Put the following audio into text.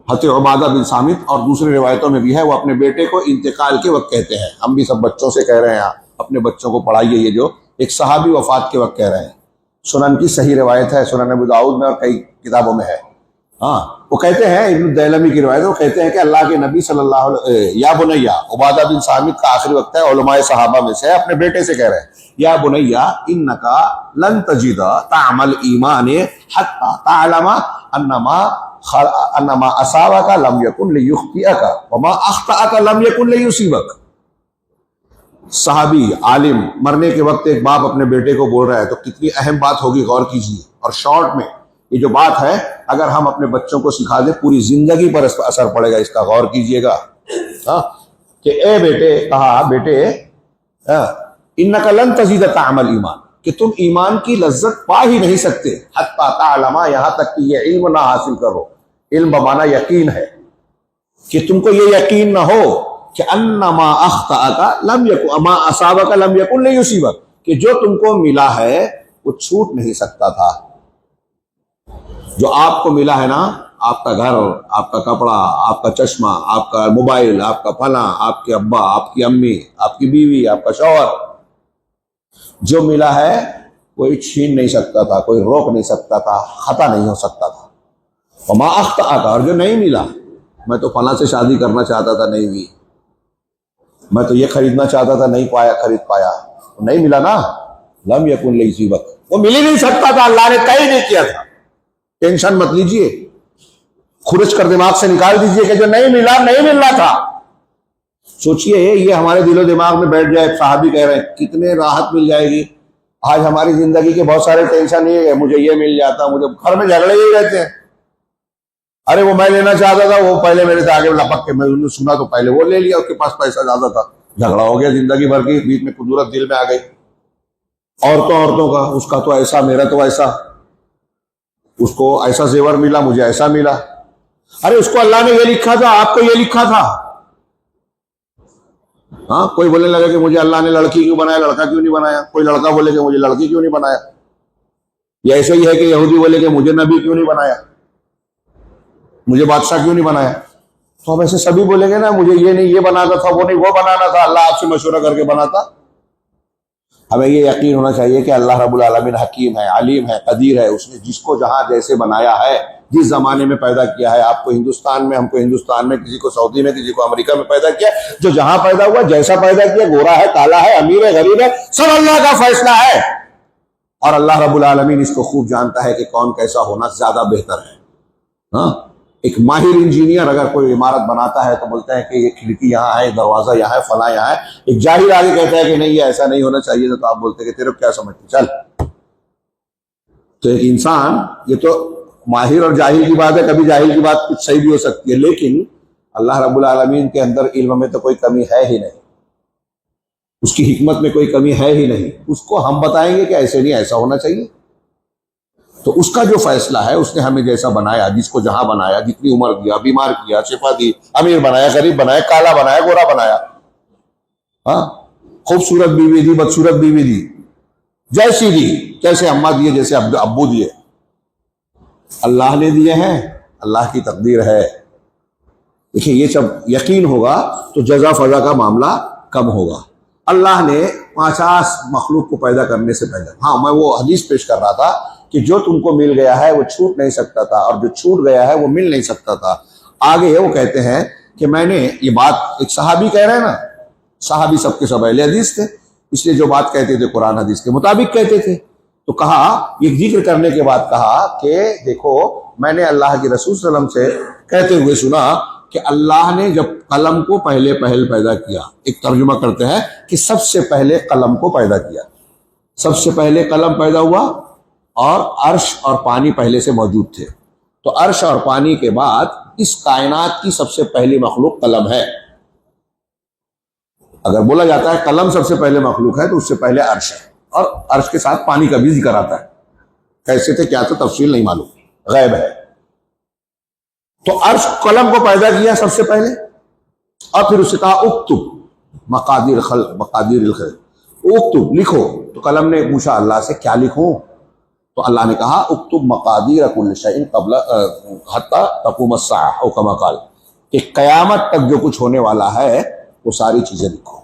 حضرت عبادہ بن صامت اور دوسری روایتوں میں بھی ہے، وہ اپنے بیٹے کو انتقال کے وقت کہتے ہیں. ہم بھی سب بچوں سے کہہ رہے ہیں اپنے بچوں کو پڑھائیے، یہ جو ایک صحابی وفات کے وقت کہہ رہے ہیں. سنن کی صحیح روایت ہے، سنن ابو داؤد میں اور کئی کتابوں میں ہے. ہاں وہ کہتے ہیں، ابن الدیلمی کی روایت، وہ کہتے ہیں کہ اللہ کے نبی صلی اللہ علیہ یا بنیا، عبادہ بن صامت کا آخری وقت ہے، علماء صحابہ میں سے اپنے بیٹے سے کہہ رہے ہیں، یا بنیا انکا لن تجد طعم الایمان حتی تعلم انما اصابک لم یکن لیخطئک وما اخطأک لم یکن لیصیبک. صحابی عالم مرنے کے وقت ایک باپ اپنے بیٹے کو بول رہا ہے تو کتنی اہم بات ہوگی، غور کیجیے. اور شارٹ میں یہ جو بات ہے اگر ہم اپنے بچوں کو سکھا دیں پوری زندگی پر اس پر اثر پڑے گا. اس کا غور کیجیے گا کہ اے بیٹے، کہا بیٹے انک لن تزید طعم الایمان، کہ تم ایمان کی لذت پا ہی نہیں سکتے حتی تعلم، یہاں تک کہ یہ علم نہ حاصل کرو. علم بمعنی یقین ہے، کہ تم کو یہ یقین نہ ہو کہ انما اخطأک لم یکن ما اصابک لم یکن لیصیبک، کہ جو تم کو ملا ہے وہ چھوٹ نہیں سکتا تھا. جو آپ کو ملا ہے نا، آپ کا گھر، آپ کا کپڑا، آپ کا چشمہ، آپ کا موبائل، آپ کا فلاں، آپ کے ابا، آپ کی امی، آپ کی بیوی، آپ کا شوہر، جو ملا ہے کوئی چھین نہیں سکتا تھا، کوئی روک نہیں سکتا تھا، خطا نہیں ہو سکتا تھا. وما اخطأک، اور جو نہیں ملا، میں تو فلاں سے شادی کرنا چاہتا تھا نہیں ہوئی، میں تو یہ خریدنا چاہتا تھا نہیں پایا، خرید پایا، نہیں ملا نا، لم یکن لیصیبک، وہ مل ہی نہیں سکتا تھا، اللہ نے طے نہیں کیا تھا. ٹینشن مت لیجئے، خرچ کر دماغ سے نکال دیجئے کہ جو نہیں ملا نہیں ملنا تھا. سوچئے یہ ہمارے دل و دماغ میں بیٹھ جائے. صحابی کہہ رہے ہیں کتنے راحت مل جائے گی. آج ہماری زندگی کے بہت سارے ٹینشن یہ ہے، مجھے یہ مل جاتا، مجھے گھر میں جھگڑے ہی رہتے ہیں. ارے وہ میں لینا چاہتا تھا، وہ پہلے میرے سے آگے لپک کے، میں نے سنا تو پہلے وہ لے لیا، اس کے پاس پیسہ زیادہ تھا، جھگڑا ہو گیا زندگی بھر کی. بیچ میں قدرت دل میں آ گئی. عورتوں کا، اس کا تو ایسا، میرا تو ایسا، اس کو ایسا زیور ملا، مجھے ایسا ملا. ارے اس کو اللہ نے یہ لکھا تھا، آپ کو یہ لکھا تھا. ہاں کوئی بولنے لگا کہ مجھے اللہ نے لڑکی کیوں بنایا، لڑکا کیوں نہیں بنایا. کوئی لڑکا بولے کہ مجھے لڑکی کیوں نہیں بنایا. یہ ایسے ہی ہے کہ یہودی بولے کہ مجھے نبی کیوں نہیں بنایا، مجھے بادشاہ کیوں نہیں بنایا. تو ہم ایسے سبھی بولیں گے نا، مجھے یہ نہیں یہ بنانا تھا، وہ نہیں وہ بنانا تھا، اللہ آپ سے مشورہ کر کے بناتا. ہمیں یہ یقین ہونا چاہیے کہ اللہ رب العالمین حکیم ہے، علیم ہے، قدیر ہے. اس نے جس کو جہاں جیسے بنایا ہے، جس زمانے میں پیدا کیا ہے، آپ کو ہندوستان میں، ہم کو ہندوستان میں، کسی کو سعودی میں، کسی کو امریکہ میں پیدا کیا، جو جہاں پیدا ہوا، جیسا پیدا کیا، گورا ہے، کالا ہے، امیر ہے، غریب ہے، سب اللہ کا فیصلہ ہے. اور اللہ رب العالمین اس کو خوب جانتا ہے کہ کون کیسا ہونا زیادہ بہتر ہے. ہاں ایک ماہر انجینئر اگر کوئی عمارت بناتا ہے تو بولتا ہے کہ یہ کھڑکی یہاں ہے، دروازہ یہاں ہے، فلاں یہاں ہے. ایک جاہل آگے کہتا ہے کہ نہیں یہ ایسا نہیں ہونا چاہیے تھا، تو آپ بولتے ہیں کہ تیرے کو کیا سمجھتے چل. تو ایک انسان، یہ تو ماہر اور جاہل کی بات ہے، کبھی جاہل کی بات کچھ صحیح بھی ہو سکتی ہے، لیکن اللہ رب العالمین کے اندر علم میں تو کوئی کمی ہے ہی نہیں، اس کی حکمت میں کوئی کمی ہے ہی نہیں. اس کو ہم بتائیں گے کہ ایسے نہیں، ایسا ہونا چاہیے. تو اس کا جو فیصلہ ہے، اس نے ہمیں جیسا بنایا، جس کو جہاں بنایا، جتنی عمر دیا، بیمار کیا، شفا دی، امیر بنایا، غریب بنایا، کالا بنایا، گورا بنایا، ہاں خوبصورت بیوی دی، بدصورت بیوی دی، جیسی دی، جیسے اماں دیے، جیسے ابو دیے، اللہ نے دیے ہیں، اللہ کی تقدیر ہے. دیکھیں یہ جب یقین ہوگا تو جزا فضا کا معاملہ کم ہوگا. اللہ نے 50 مخلوق کو پیدا کرنے سے پہلے، ہاں میں وہ حدیث پیش کر رہا تھا کہ جو تم کو مل گیا ہے وہ چھوٹ نہیں سکتا تھا، اور جو چھوٹ گیا ہے وہ مل نہیں سکتا تھا. آگے وہ کہتے ہیں کہ میں نے یہ بات، ایک صحابی کہہ رہے ہیں نا، صحابی سب کے سب اہل حدیث تھے، اس لیے جو بات کہتے تھے قرآن حدیث کے مطابق کہتے تھے. تو کہا، یہ ذکر کرنے کے بعد کہا کہ دیکھو میں نے اللہ کے رسول صلی اللہ علیہ وسلم سے کہتے ہوئے سنا کہ اللہ نے جب قلم کو پہلے پیدا کیا، ایک ترجمہ کرتے ہیں کہ سب سے پہلے قلم کو پیدا کیا، سب سے پہلے قلم پیدا ہوا، اور عرش اور پانی پہلے سے موجود تھے. تو عرش اور پانی کے بعد اس کائنات کی سب سے پہلی مخلوق قلم ہے. اگر بولا جاتا ہے قلم سب سے پہلے مخلوق ہے تو اس سے پہلے عرش ہے، اور عرش کے ساتھ پانی کا بھی ذکر آتا ہے. کیسے تھے کیا تھا تفصیل نہیں معلوم، غیب ہے. تو عرش قلم کو پیدا کیا سب سے پہلے، اور پھر اس سے کہا اکتب مقادیر الخلق، اکتب لکھو. تو قلم نے پوچھا اللہ سے کیا لکھوں؟ تو اللہ نے کہا اکتب مقادیر کل شیء قبل حتی تقوم الساعہ او کما قال، کہ قیامت تک جو کچھ ہونے والا ہے وہ ساری چیزیں لکھو۔